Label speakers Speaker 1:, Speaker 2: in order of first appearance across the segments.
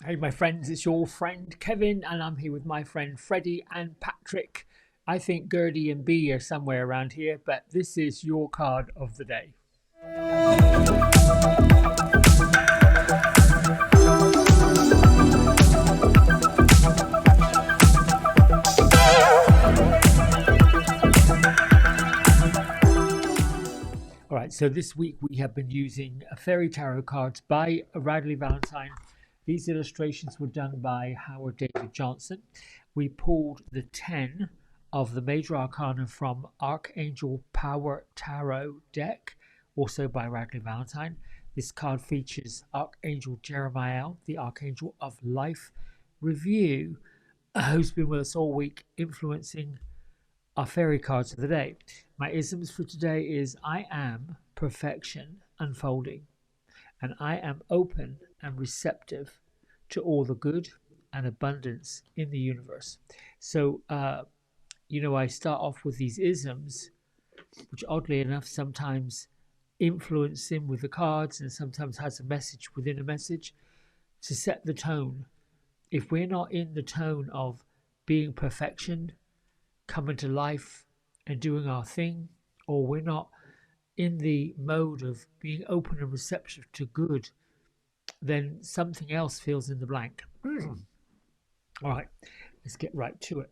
Speaker 1: Hey, my friends, it's your friend Kevin, and I'm here with my friend Freddie and Patrick. I think Gertie and B are somewhere around here, but this is your card of the day. All right, so this week we have been using fairy tarot cards by Radleigh Valentine. These illustrations were done by Howard David Johnson. We pulled the 10 of the Major Arcana from Archangel Power Tarot deck, also by Radleigh Valentine. This card features Archangel Jeremiel, the Archangel of Life Review, who's been with us all week, influencing our fairy cards of the day. My isms for today is I am perfection unfolding, and I am open and receptive to all the good and abundance in the universe. So, I start off with these isms, which oddly enough sometimes influence him with the cards and sometimes has a message within a message to set the tone. If we're not in the tone of being perfection, coming to life and doing our thing, or we're not in the mode of being open and receptive to good, then something else fills in the blank. All right, let's get right to it.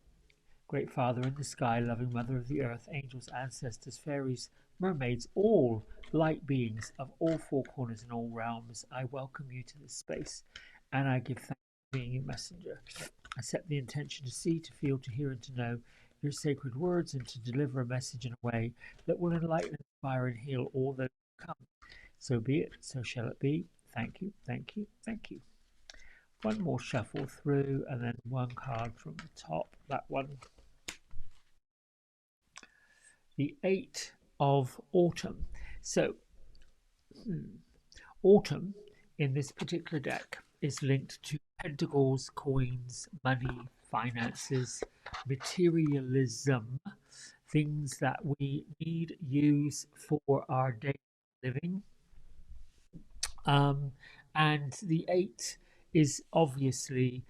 Speaker 1: Great Father in the sky, loving Mother of the earth, angels, ancestors, fairies, mermaids, all light beings of all four corners and all realms, I welcome you to this space and I give thanks for being your messenger. I set the intention to see, to feel, to hear, and to know your sacred words and to deliver a message in a way that will enlighten, inspire, and heal all those who come. So be it, so shall it be. Thank you, thank you, thank you. One more shuffle through and then one card from the top. That one. The Eight of Autumn. So, autumn in this particular deck is linked to pentacles, coins, money, finances, materialism, things that we need, use for our daily living. And the eight is obviously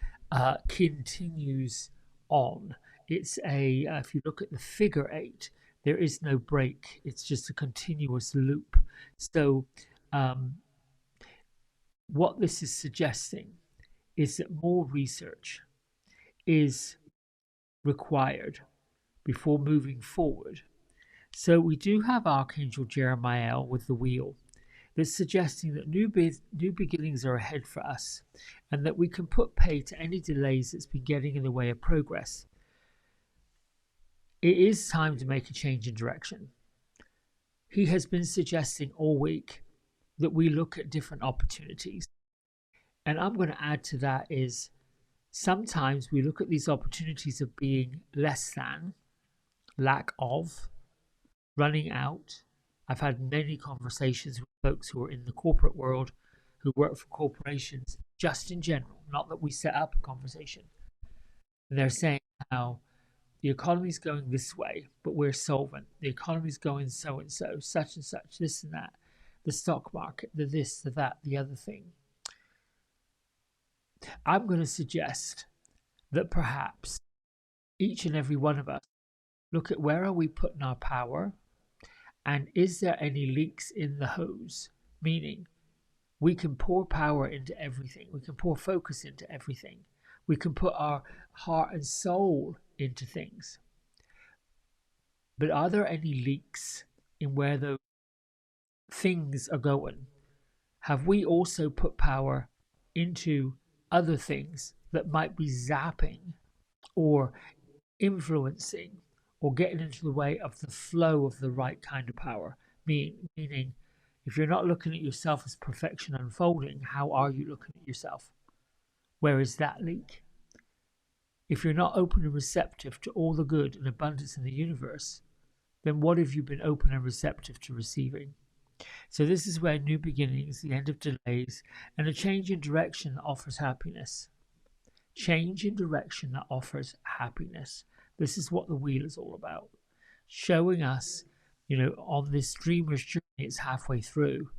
Speaker 1: continues on. It's if you look at the figure eight, there is no break. It's just a continuous loop. So, um, what this is suggesting is that more research is required before moving forward. So we do have Archangel Jeremiel with the wheel that's suggesting that new beginnings are ahead for us and that we can put pay to any delays that's been getting in the way of progress. It is time to make a change in direction. He has been suggesting all week that we look at different opportunities. And I'm going to add to that is sometimes we look at these opportunities of being less than, lack of, running out. I've had many conversations with folks who are in the corporate world, who work for corporations, just in general, not that we set up a conversation. And they're saying how the economy's going this way, but we're solvent. The economy's going so and so, such and such, this and that. The stock market, the this, the that, the other thing. I'm going to suggest that perhaps each and every one of us look at where are we putting our power, and is there any leaks in the hose? Meaning, we can pour power into everything. We can pour focus into everything. We can put our heart and soul into things. But are there any leaks in where those things are going? Have we also put power into other things that might be zapping or influencing or getting into the way of the flow of the right kind of power? Meaning, if you're not looking at yourself as perfection unfolding, how are you looking at yourself? Where is that leak? If you're not open and receptive to all the good and abundance in the universe, then what have you been open and receptive to receiving? So this is where new beginnings, the end of delays, and a change in direction that offers happiness. Change in direction that offers happiness. This is what the wheel is all about. Showing us, on this dreamer's journey, it's halfway through.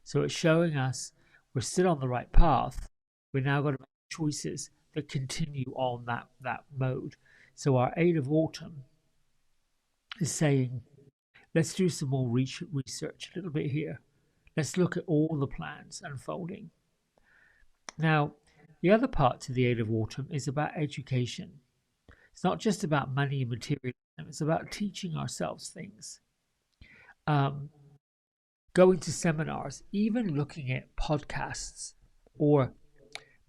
Speaker 1: So it's showing us we're still on the right path, We're now going to make choices that continue on that mode. So our Eight of Autumn is saying, let's do some more research a little bit here. Let's look at all the plans unfolding. Now, the other part to the Eight of Autumn is about education. It's not just about money and materialism. It's about teaching ourselves things. Going to seminars, even looking at podcasts or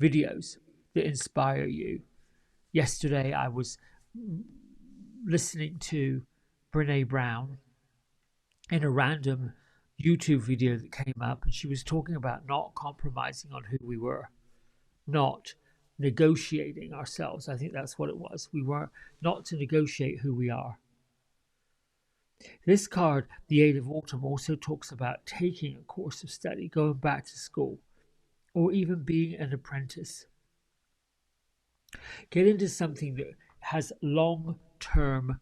Speaker 1: videos that inspire you. Yesterday, I was listening to Brene Brown in a random YouTube video that came up, and she was talking about not compromising on who we were, not negotiating ourselves. I think that's what it was. We were not to negotiate who we are. This card, the Eight of Autumn, also talks about taking a course of study, going back to school, or even being an apprentice. Get into something that has long-term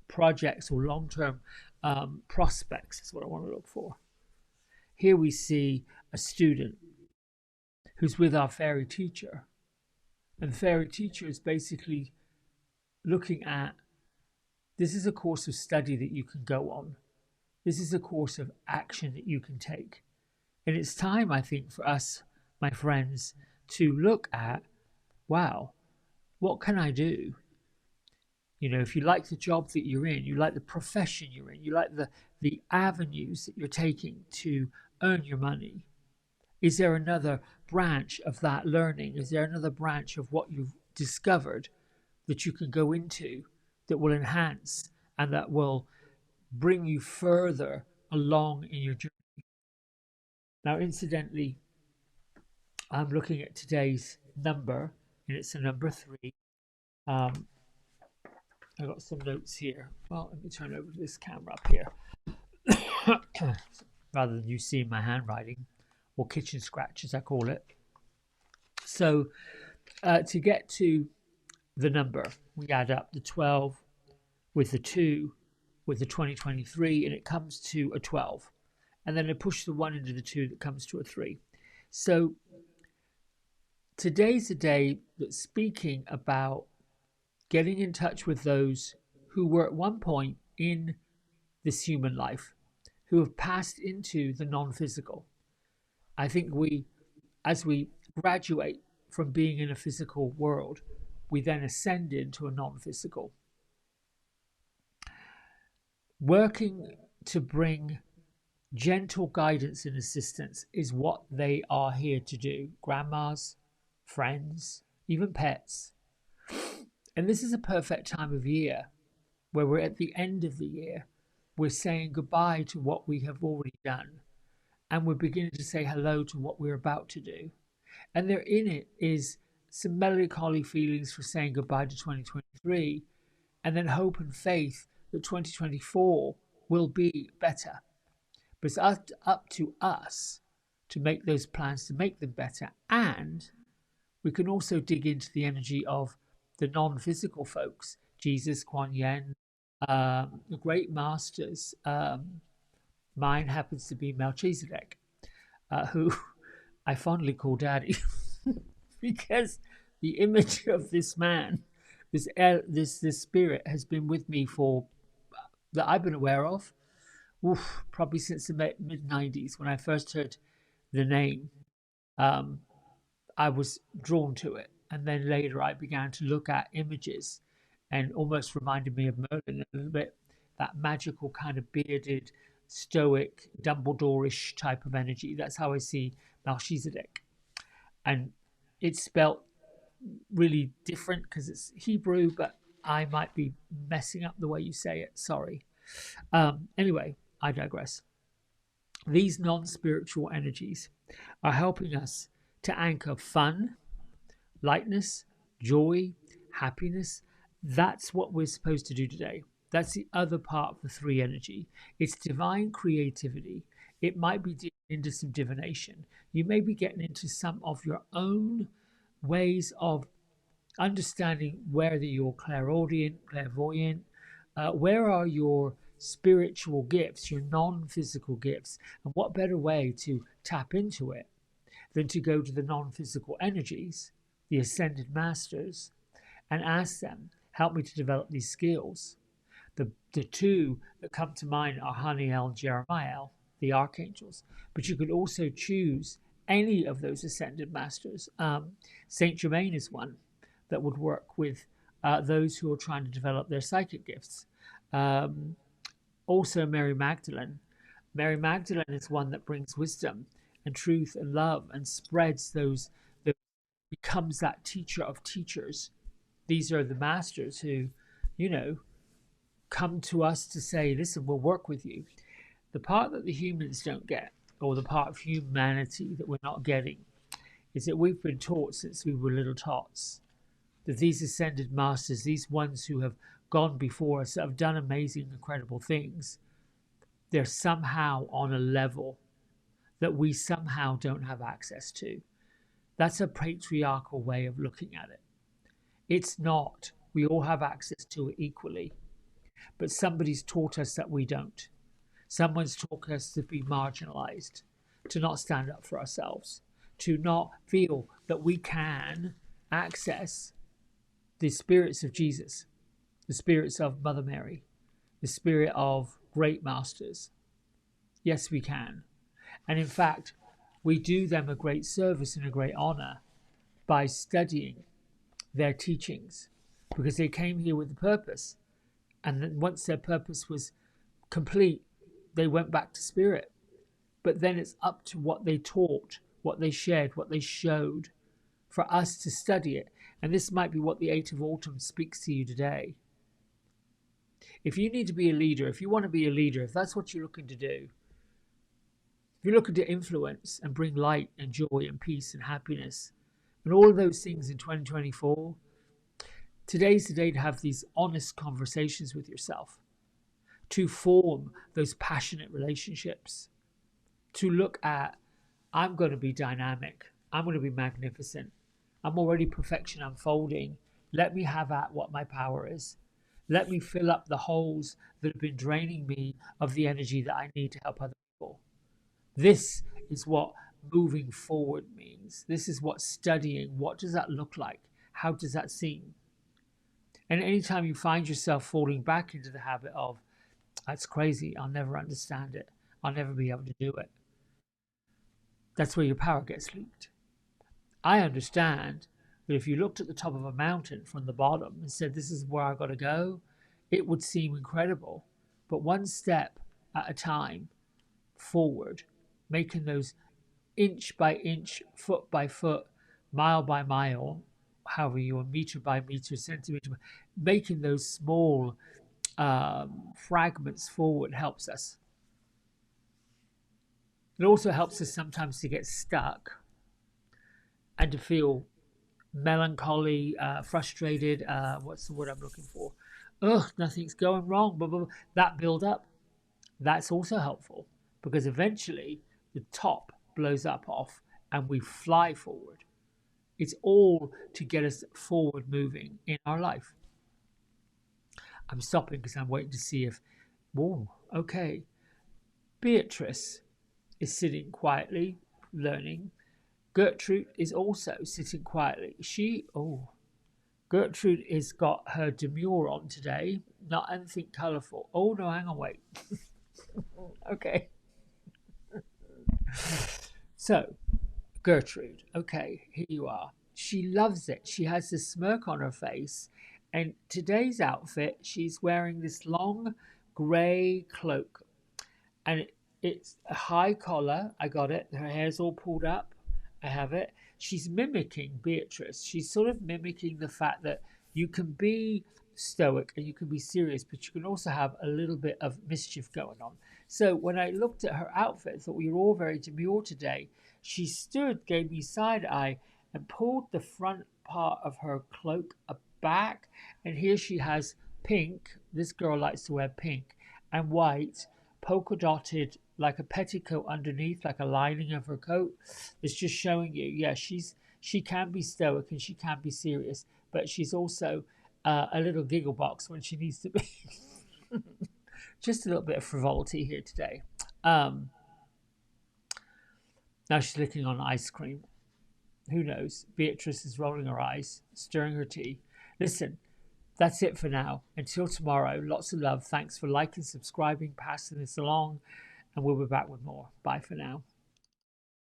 Speaker 1: projects or long-term prospects is what I want to look for. Here we see a student who's with our fairy teacher. And the fairy teacher is basically looking at, this is a course of study that you can go on. This is a course of action that you can take. And it's time, I think, for us, my friends, to look at, wow, what can I do? You know, if you like the job that you're in, you like the profession you're in, you like the avenues that you're taking to earn your money, is there another branch of that learning? Is there another branch of what you've discovered that you can go into that will enhance and that will bring you further along in your journey? Now, incidentally, I'm looking at today's number, and it's a number 3. I got some notes here. Well, let me turn over this camera up here. Rather than you seeing my handwriting, or kitchen scratch as I call it. So to get to the number, we add up the 12 with the 2 with the 2023, and it comes to a 12. And then I push the 1 into the 2, that comes to a 3. So today's a day that's speaking about getting in touch with those who were at one point in this human life, who have passed into the non-physical. I think as we graduate from being in a physical world, we then ascend into a non-physical. Working to bring gentle guidance and assistance is what they are here to do. Grandmas, friends, even pets. And this is a perfect time of year where we're at the end of the year. We're saying goodbye to what we have already done, and we're beginning to say hello to what we're about to do. And there in it is some melancholy feelings for saying goodbye to 2023, and then hope and faith that 2024 will be better. But it's up to us to make those plans to make them better. And we can also dig into the energy of the non-physical folks, Jesus, Kuan Yin, the great masters. Mine happens to be Melchizedek, who I fondly call Daddy, because the image of this man, this spirit, has been with me for that I've been aware of, probably since the mid-90s when I first heard the name. I was drawn to it, and then later I began to look at images, and almost reminded me of Merlin a little bit, that magical kind of bearded, stoic, Dumbledore-ish type of energy. That's how I see Melchizedek. And it's spelt really different because it's Hebrew, but I might be messing up the way you say it. Sorry. Anyway, I digress. These non-spiritual energies are helping us to anchor fun, lightness, joy, happiness. That's what we're supposed to do today. That's the other part of the 3 energy. It's divine creativity. It might be getting into some divination. You may be getting into some of your own ways of understanding whether you're clairaudient, clairvoyant, where are your spiritual gifts, your non-physical gifts, and what better way to tap into it than to go to the non-physical energies, the ascended masters, and ask them, help me to develop these skills. The two that come to mind are Archangel Jeremiel, the archangels, but you could also choose any of those ascended masters. Saint Germain is one that would work with those who are trying to develop their psychic gifts. Also, Mary Magdalene. Mary Magdalene is one that brings wisdom and truth and love and spreads those, becomes that teacher of teachers. These are the masters who, come to us to say, listen, we'll work with you. The part that the humans don't get, or the part of humanity that we're not getting, is that we've been taught since we were little tots that these ascended masters, these ones who have gone before us, that have done amazing, incredible things, they're somehow on a level that we somehow don't have access to. That's a patriarchal way of looking at it. It's not. We all have access to it equally. But somebody's taught us that we don't. Someone's taught us to be marginalized, to not stand up for ourselves, to not feel that we can access the spirits of Jesus, the spirits of Mother Mary, the spirit of great masters. Yes, we can. And in fact, we do them a great service and a great honor by studying their teachings, because they came here with a purpose. And then once their purpose was complete, they went back to spirit. But then it's up to what they taught, what they shared, what they showed, for us to study it. And this might be what the Eight of Autumn speaks to you today. If you need to be a leader, if you want to be a leader, if that's what you're looking to do, if you're looking to influence and bring light and joy and peace and happiness and all of those things in 2024, today's the day to have these honest conversations with yourself, to form those passionate relationships, to look at, I'm going to be dynamic, I'm going to be magnificent, I'm already perfection unfolding, let me have at what my power is. Let me fill up the holes that have been draining me of the energy that I need to help other people. This is what moving forward means. This is what studying, what does that look like? How does that seem? And anytime you find yourself falling back into the habit of, that's crazy, I'll never understand it, I'll never be able to do it, that's where your power gets leaked. I understand that if you looked at the top of a mountain from the bottom and said, this is where I got to go, it would seem incredible. But one step at a time forward, making those inch by inch, foot by foot, mile by mile, however you want, meter by meter, centimeter, making those small fragments forward helps us. It also helps us sometimes to get stuck and to feel melancholy, frustrated, what's the word I'm looking for? Ugh, nothing's going wrong, blah, blah, blah. That build up, that's also helpful, because eventually the top blows up off and we fly forward. It's all to get us forward moving in our life. I'm stopping because I'm waiting to see if, whoa, okay. Beatrice is sitting quietly, learning. Gertrude is also sitting quietly. Gertrude has got her demure on today, not anything colourful. Oh no, hang on, wait. Okay. So, Gertrude, okay, here you are. She loves it. She has this smirk on her face. And today's outfit, she's wearing this long grey cloak. And it's a high collar. I got it. Her hair's all pulled up. I have it. She's mimicking Beatrice. She's sort of mimicking the fact that you can be stoic and you can be serious, but you can also have a little bit of mischief going on. So when I looked at her outfit, I thought we were all very demure today. She stood, gave me side eye, and pulled the front part of her cloak back. And here she has pink. This girl likes to wear pink and white, polka dotted like a petticoat underneath, like a lining of her coat. It's just showing you, yeah, she can be stoic and she can be serious, but she's also a little giggle box when she needs to be. Just a little bit of frivolity here today. Now she's licking on ice cream. Who knows? Beatrice is rolling her eyes, stirring her tea. Listen, that's it for now. Until tomorrow, lots of love. Thanks for liking, subscribing, passing this along, and we'll be back with more. Bye for now.